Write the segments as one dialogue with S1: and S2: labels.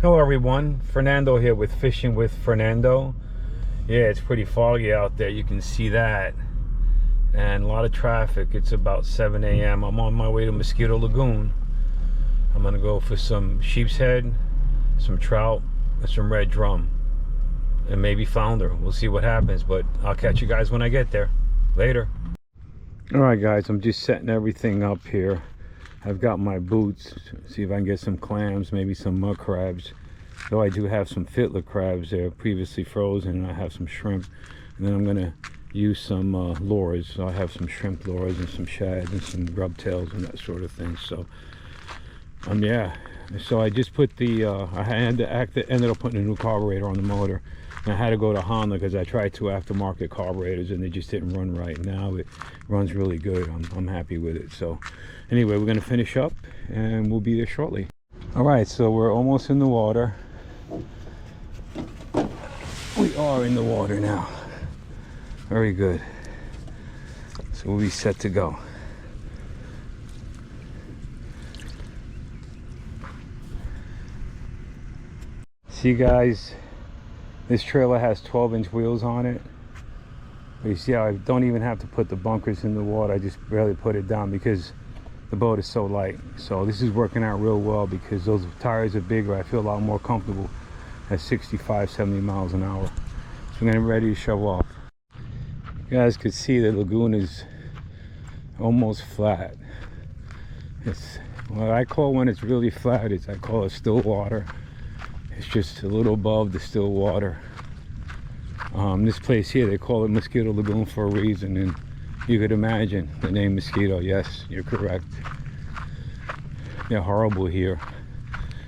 S1: Hello everyone, Fernando here with Fishing with Fernando. Yeah, it's pretty foggy out there, you can see that, and a lot of traffic. It's about 7 a.m. I'm on my way to Mosquito Lagoon. I'm gonna go for some sheepshead, some trout, and some red drum, and maybe flounder. We'll see what happens, but I'll catch you guys when I get there. Later. Alright guys, I'm just setting everything up here. I've got my boots, see if I can get some clams, maybe some mud crabs. Though I do have some fiddler crabs there previously frozen, and I have some shrimp. And then I'm gonna use some lures. So I have some shrimp lures and some shad and some grub tails and that sort of thing. So yeah. So I just put the ended up putting a new carburetor on the motor. And I had to go to Honda because I tried two aftermarket carburetors and they just didn't run right. Now it runs really good. I'm happy with it. So anyway, we're gonna finish up and we'll be there shortly. All right, so we're almost in the water. We are in the water now. Very good. So we'll be set to go. See guys, this trailer has 12-inch wheels on it. But you see how I don't even have to put the bunkers in the water. I just barely put it down because the boat is so light. So this is working out real well because those tires are bigger. I feel a lot more comfortable at 65, 70 miles an hour. So I'm getting ready to shove off. You guys could see the lagoon is almost flat. It's what I call, when it's really flat, I call it still water. It's just a little above the still water. This place here, they call it Mosquito Lagoon for a reason, and you could imagine the name Mosquito. Yes, you're correct. They're horrible here.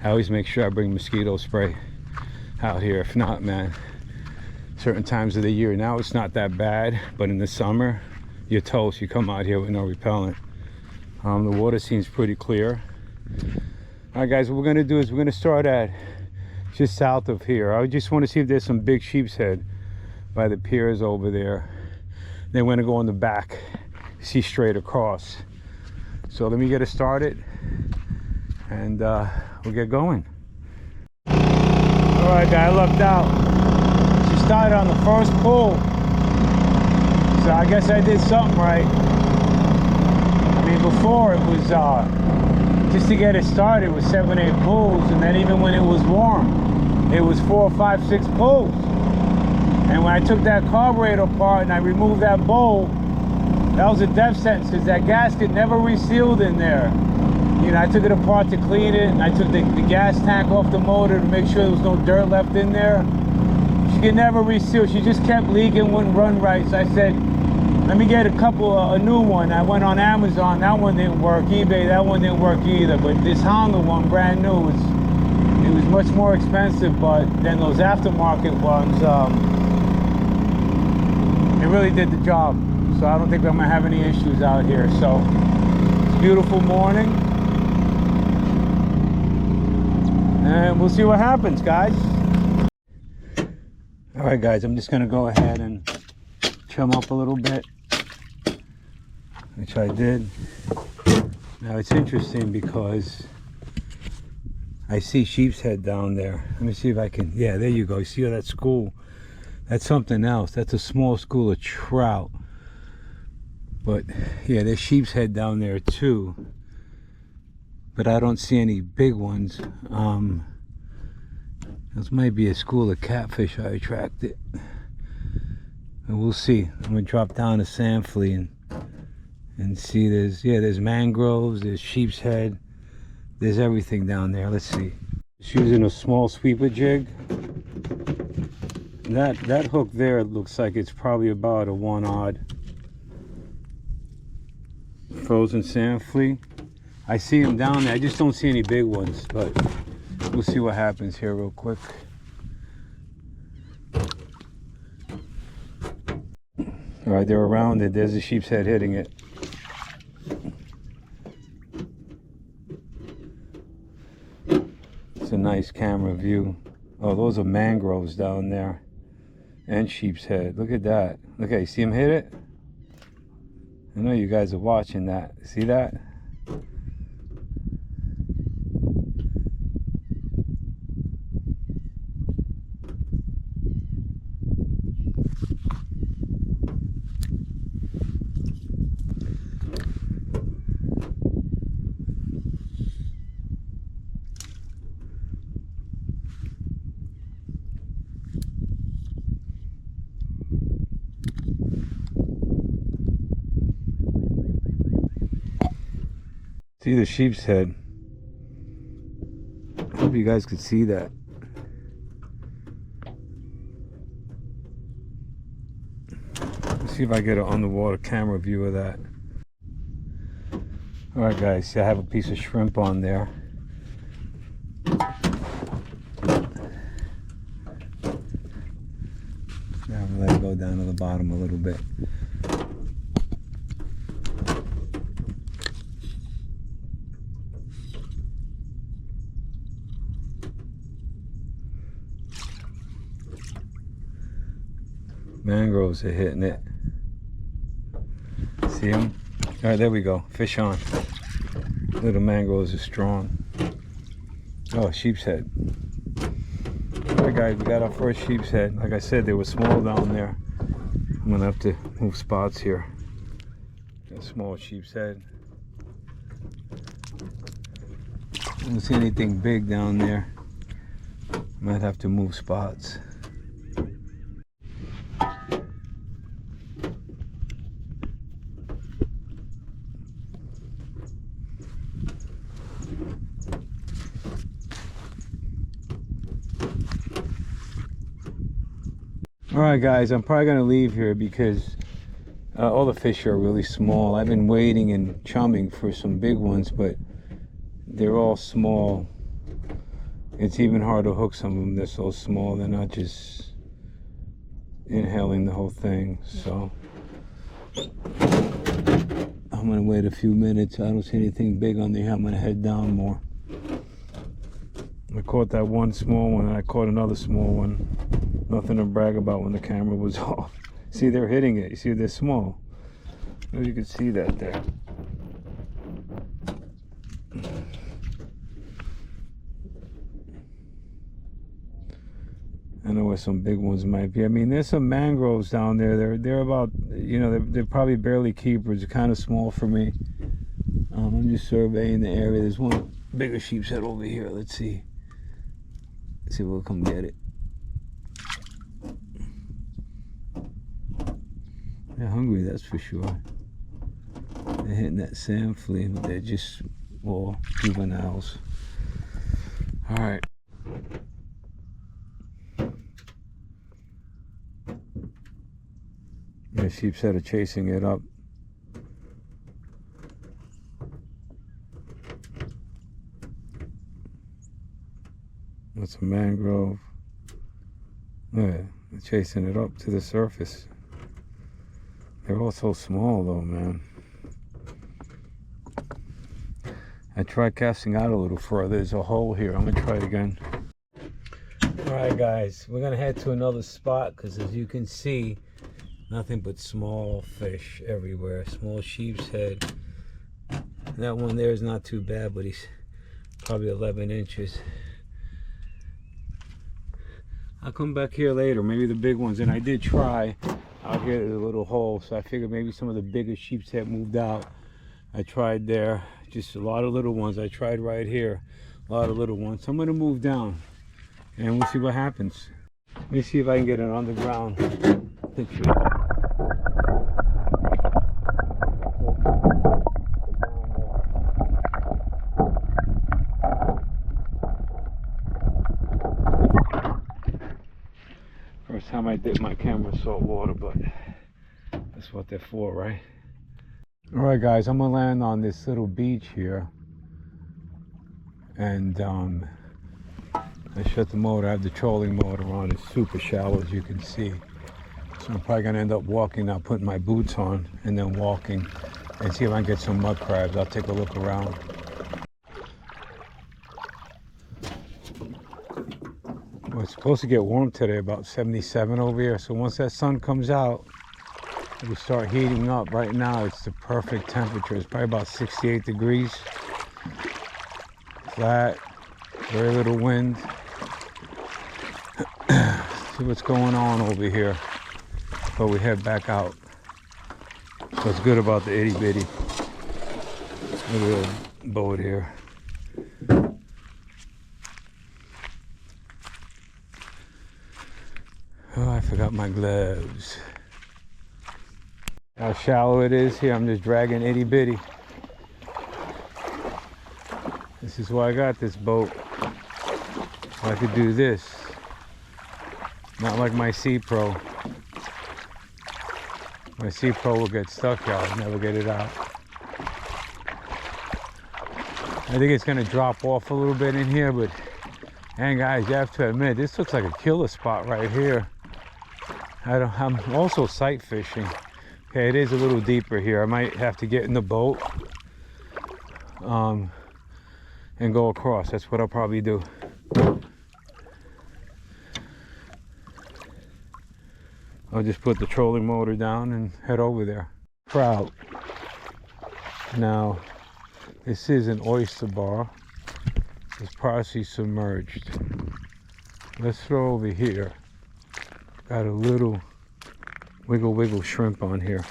S1: I always make sure I bring mosquito spray out here. If not, man, certain times of the year, now it's not that bad, but in the summer, you're toast. You come out here with no repellent. The water seems pretty clear. All right, guys, what we're gonna do is we're gonna start at just south of here. I just want to see if there's some big sheepshead by the piers over there. Then we're gonna go on the back, see straight across. So let me get it started and we'll get going. All right, guy, I lucked out. She started on the first pull, so I guess I did something right. I mean, before it was just to get it started with 7, 8 pulls, and then even when it was warm, it was 4, 5, 6 pulls. And when I took that carburetor apart and I removed that bowl, that was a death sentence because that gasket never resealed in there. You know, I took it apart to clean it, and I took the gas tank off the motor to make sure there was no dirt left in there. She could never reseal. She just kept leaking, wouldn't run right. So I said, let me get a new one. I went on Amazon, that one didn't work. eBay, that one didn't work either. But this Honda one, brand new, it was much more expensive, but then those aftermarket ones, it really did the job. So I don't think I'm gonna have any issues out here. So it's a beautiful morning, and we'll see what happens, guys. All right, guys, I'm just gonna go ahead and chum up a little bit, which I did. Now it's interesting because I see sheepshead down there. Let me see if I can, yeah, there you go. You see that school? That's something else. That's a small school of trout. But yeah, there's sheepshead down there too. But I don't see any big ones. This might be a school of catfish I attracted. And we'll see. I'm gonna drop down to sand flea and see. There's mangroves, there's sheepshead, there's everything down there. Let's see. Just using a small sweeper jig. That hook there looks like it's probably about a 1/0 frozen sand flea. I see them down there. I just don't see any big ones, but we'll see what happens here real quick. All right, they're around it. There's a sheepshead hitting it. It's a nice camera view. Oh, those are mangroves down there. And sheepshead. Look at that. Look at, you see him hit it? I know you guys are watching that. See that? See the sheep's head. I hope you guys could see that. Let's see if I get an underwater camera view of that. Alright guys, see I have a piece of shrimp on there. Now I'm gonna let it go down to the bottom a little bit. Mangroves are hitting it. See them? Alright, there we go. Fish on. Little mangroves are strong. Oh, sheep's head. Alright guys, we got our first sheep's head. Like I said, they were small down there. I'm gonna have to move spots here. Got a small sheep's head. I don't see anything big down there. Might have to move spots. Alright guys, I'm probably going to leave here because all the fish are really small. I've been waiting and chumming for some big ones, but they're all small. It's even hard to hook some of them. They're so small, they're not just inhaling the whole thing. So I'm going to wait a few minutes. I don't see anything big on there. I'm going to head down more. I caught that one small one and I caught another small one. Nothing to brag about when the camera was off. See, they're hitting it. You see, they're small. Maybe you can see that there. I know where some big ones might be. I mean, there's some mangroves down there. They're about, you know, they're probably barely keepers. They're kind of small for me. I'm just surveying the area. There's one bigger sheep's head over here. Let's see. Let's see if we'll come get it. They're hungry, that's for sure. They're hitting that sand flea, but they're just all juveniles. All right. The sheep's head are chasing it up. That's a mangrove. Yeah, they're chasing it up to the surface. They're all so small though, man. I tried casting out a little further. There's a hole here. I'm gonna try it again. Alright guys, we're gonna head to another spot because as you can see, nothing but small fish everywhere. Small sheep's head. That one there is not too bad, but he's probably 11 inches. I'll come back here later, maybe the big ones. And I did try out here, there's a little hole, so I figured maybe some of the bigger sheep's head moved out. I tried there, just a lot of little ones. I tried right here, a lot of little ones. So I'm gonna move down and we'll see what happens. Let me see if I can get an underground picture. First time I dip my camera in salt water, but that's what they're for, right? Alright guys, I'm gonna land on this little beach here. And I shut the motor. I have the trolling motor on. It's super shallow, as you can see. So I'm probably gonna end up walking now, putting my boots on and then walking and see if I can get some mud crabs. I'll take a look around. Well, it's supposed to get warm today, about 77 over here. So once that sun comes out, we start heating up. Right now, it's the perfect temperature. It's probably about 68 degrees. Flat, very little wind. See what's going on over here before we head back out. So it's good about the itty bitty little boat here. Oh, I forgot my gloves. How shallow it is here. I'm just dragging itty bitty. This is why I got this boat. I could do this. Not like my Sea Pro. My Sea Pro will get stuck here. I'll never get it out. I think it's going to drop off a little bit in here, but and guys, you have to admit, this looks like a killer spot right here. I'm also sight fishing. Okay, it is a little deeper here. I might have to get in the boat and go across. That's what I'll probably do. I'll just put the trolling motor down and head over there. Trout. Now, this is an oyster bar. It's partially submerged. Let's throw over here. Got a little wiggle shrimp on here.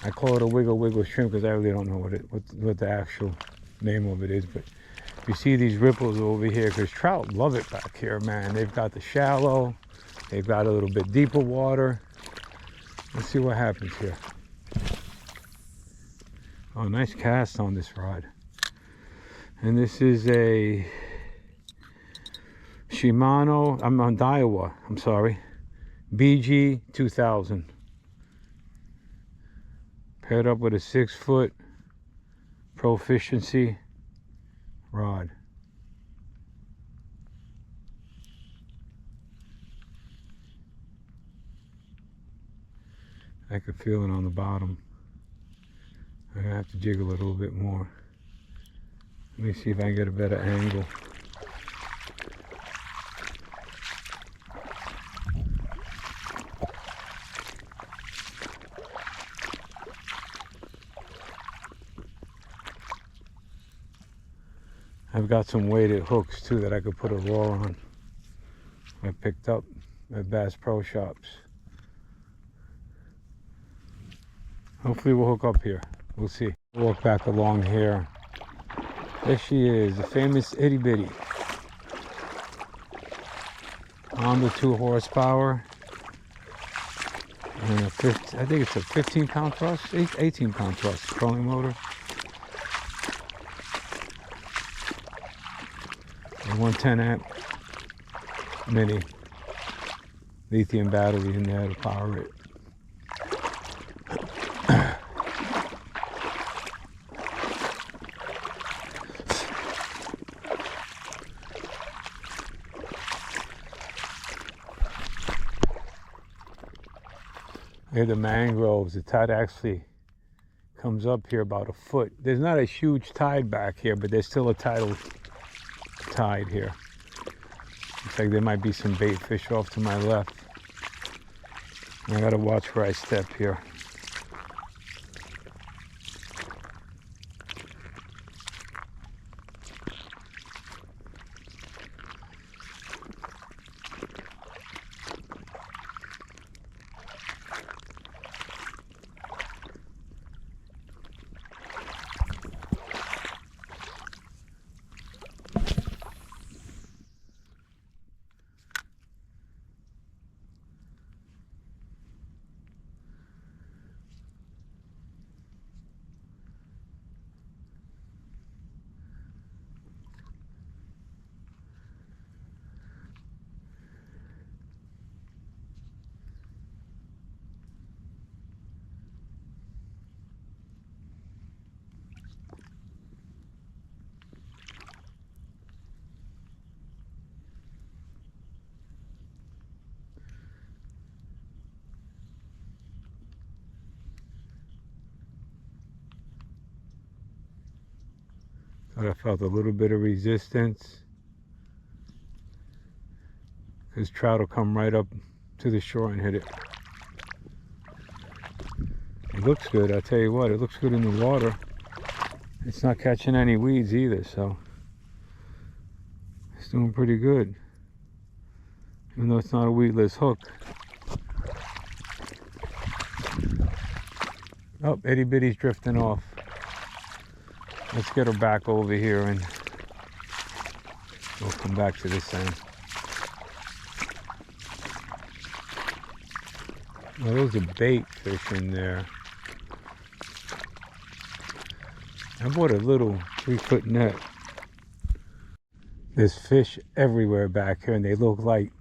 S1: I call it a wiggle shrimp because I really don't know what the actual name of it is. But you see these ripples over here because trout love it back here, man. They've got the shallow. They've got a little bit deeper water. Let's see what happens here. Oh, nice cast on this rod. And this is a Shimano, I'm on Daiwa, I'm sorry. BG 2000. Paired up with a 6-foot proficiency rod. I can feel it on the bottom. I'm gonna have to jiggle it a little bit more. Let me see if I can get a better angle. I've got some weighted hooks too that I could put a roar on. I picked up at Bass Pro Shops. Hopefully we'll hook up here. We'll see. Walk back along here. There she is, the famous itty bitty. On the 2 horsepower. And I think it's a 15-pound thrust, 18-pound thrust trolling motor. And 110 amp mini lithium battery in there to power it. Here the mangroves, the tide actually comes up here about a foot. There's not a huge tide back here, but there's still a tidal tide here. Looks like there might be some bait fish off to my left. I gotta watch where I step here. But I felt a little bit of resistance because trout will come right up to the shore and hit it. It looks good, I'll tell you what, it looks good in the water. It's not catching any weeds either, so it's doing pretty good. Even though it's not a weedless hook. Oh, itty bitty's drifting off. Let's get her back over here and we'll come back to this end. Well, there's a bait fish in there. I bought a little 3-foot net. There's fish everywhere back here, and they look like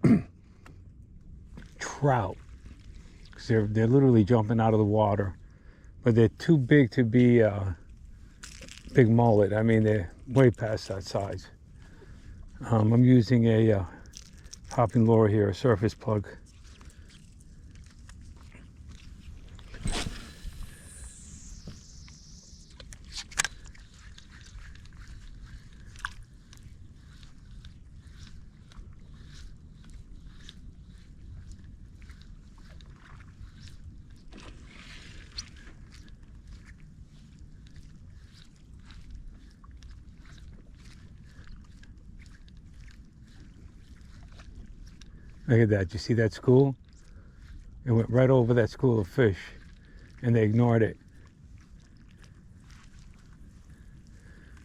S1: trout. They're literally jumping out of the water, but they're too big to be big mullet. I mean, they're way past that size. I'm using a popping lure here, a surface plug. Look at that. You see that school? It went right over that school of fish, and they ignored it.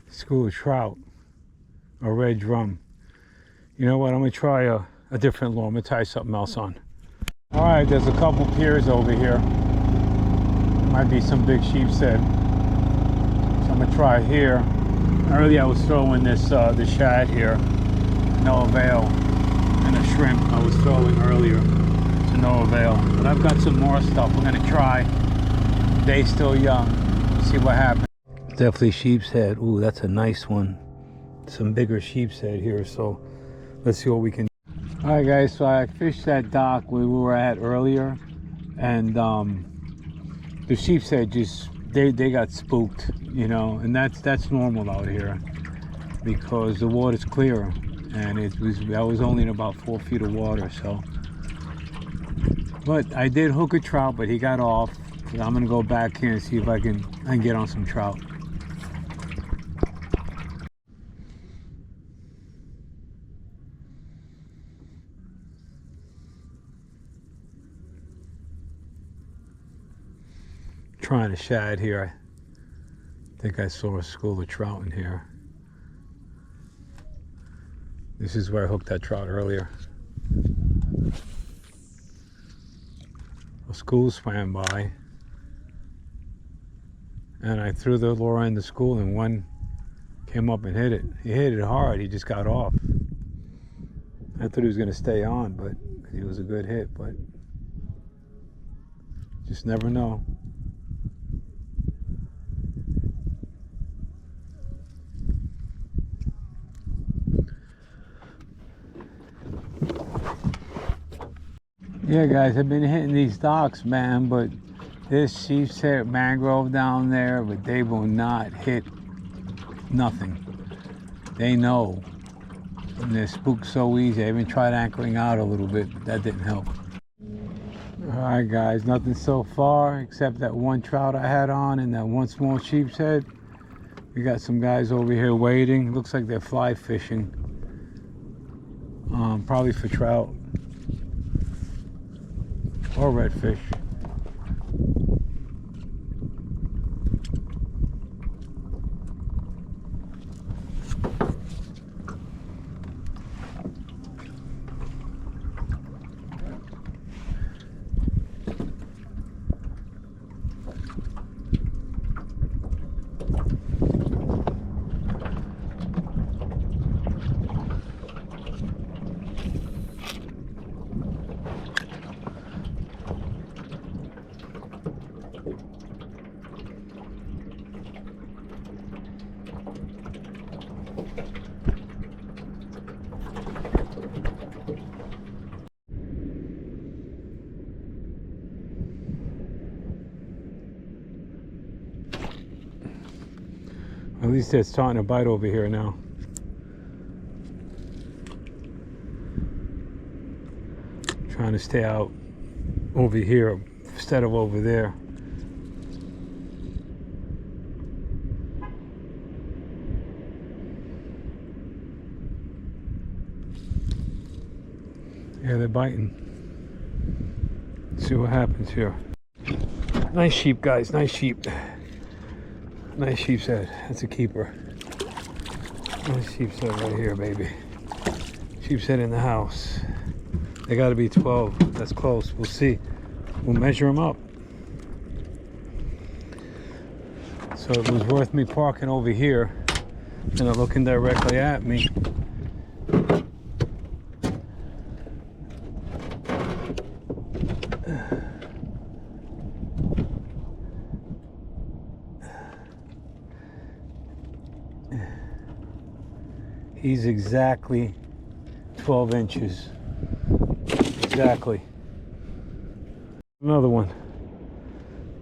S1: School of trout, a red drum. You know what? I'm going to try a different lure. I'm going to tie something else on. All right, there's a couple piers over here. Might be some big sheepshead. So I'm going to try here. Earlier I was throwing this the shad here. No avail. And a shrimp I was throwing earlier to no avail. But I've got some more stuff we're gonna try. They're still young. See what happens. Definitely sheepshead. Ooh, that's a nice one. Some bigger sheepshead here, so let's see what we can do. Alright guys, so I fished that dock we were at earlier, and the sheepshead just they got spooked, you know, and that's normal out here because the water's clear. And I was only in about 4 feet of water, so. But I did hook a trout, but he got off. So I'm gonna go back here and see if I can get on some trout. Trying a shad here. I think I saw a school of trout in here. This is where I hooked that trout earlier. A school swam by, and I threw the lure in the school, and one came up and hit it. He hit it hard. He just got off. I thought he was going to stay on, but he was a good hit. But just never know. Yeah guys, I've been hitting these docks, man, but this Sheepshead Mangrove down there, but they will not hit nothing. They know. And they're spooked so easy. I even tried anchoring out a little bit, but that didn't help. Alright guys, nothing so far except that one trout I had on and that one small sheepshead. We got some guys over here waiting. Looks like they're fly fishing. Probably for trout. Or redfish. At least they're starting to bite over here now. Trying to stay out over here instead of over there. Yeah, they're biting. Let's see what happens here. Nice sheep, guys. Nice sheep. Nice sheepshead. That's a keeper. Nice sheepshead right here, baby. Sheepshead in the house. They got to be 12. That's close. We'll see. We'll measure them up. So So it was worth me parking over here and not looking directly at me. He's exactly 12 inches. Exactly. Another one.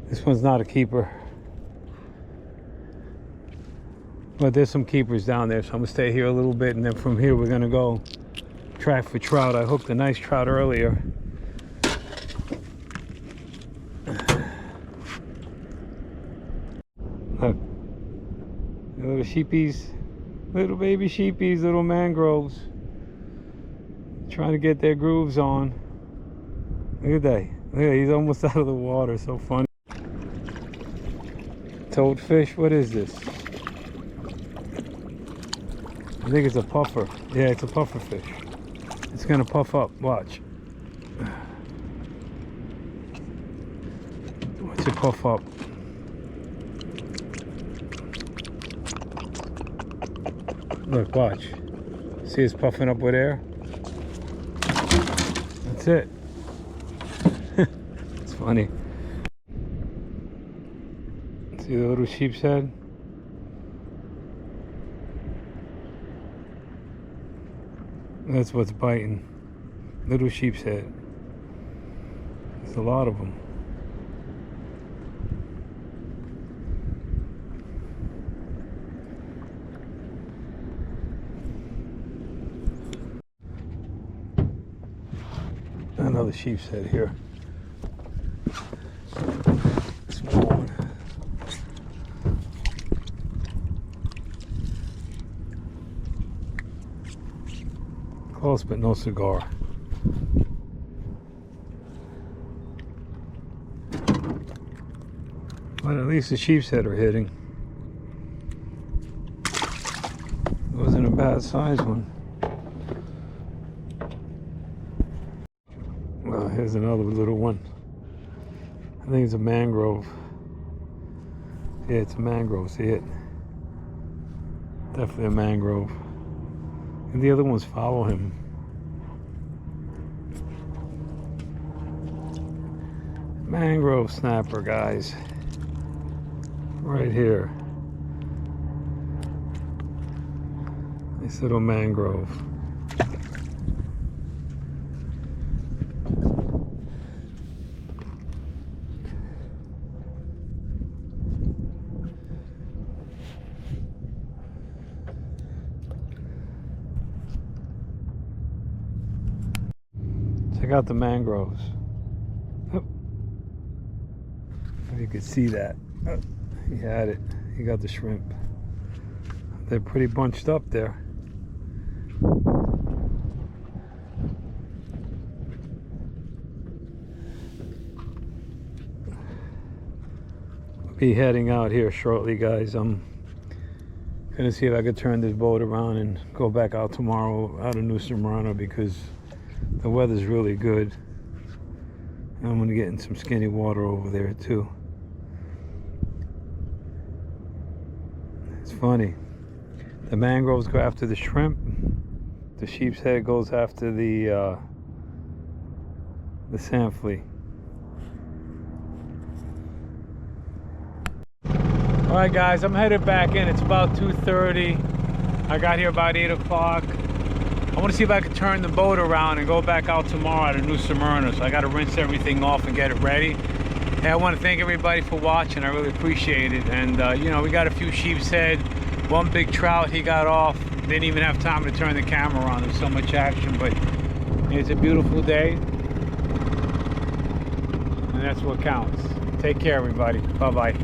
S1: This one's not a keeper. But there's some keepers down there, so I'm gonna stay here a little bit, and then from here we're gonna go track for trout. I hooked a nice trout earlier. Look. Little sheepies. Little baby sheepies, little mangroves. Trying to get their grooves on. Look at that. Look at that. He's almost out of the water. So funny. Toadfish, what is this? I think it's a puffer. Yeah, it's a puffer fish. It's gonna puff up. Watch. Watch it puff up. Look, watch. See it's puffing up with air? That's it. It's funny. See the little sheep's head? That's what's biting. Little sheep's head. There's a lot of them. Another sheep's head here. Small one. Close but no cigar. But at least the sheep's head are hitting. It wasn't a bad size one. Well, here's another little one. I think it's a mangrove. Yeah, it's a mangrove. See it? Definitely a mangrove. And the other ones follow him. Mangrove snapper, guys. Right here. Nice little mangrove. Check out the mangroves. Oh. If you could see that. Oh, he had it. He got the shrimp. They're pretty bunched up there. I'll be heading out here shortly, guys. I'm gonna see if I could turn this boat around and go back out tomorrow out of New Smyrna because the weather's really good. I'm gonna get in some skinny water over there too. It's funny. The mangroves go after the shrimp. The sheep's head goes after the sand flea. All right, guys, I'm headed back in. It's about 2:30. I got here about 8 o'clock. I want to see if I can turn the boat around and go back out tomorrow out of New Smyrna. So I got to rinse everything off and get it ready. Hey, I want to thank everybody for watching. I really appreciate it. And you know, we got a few sheep's head, one big trout he got off. Didn't even have time to turn the camera on. There's so much action, but it's a beautiful day. And that's what counts. Take care, everybody. Bye-bye.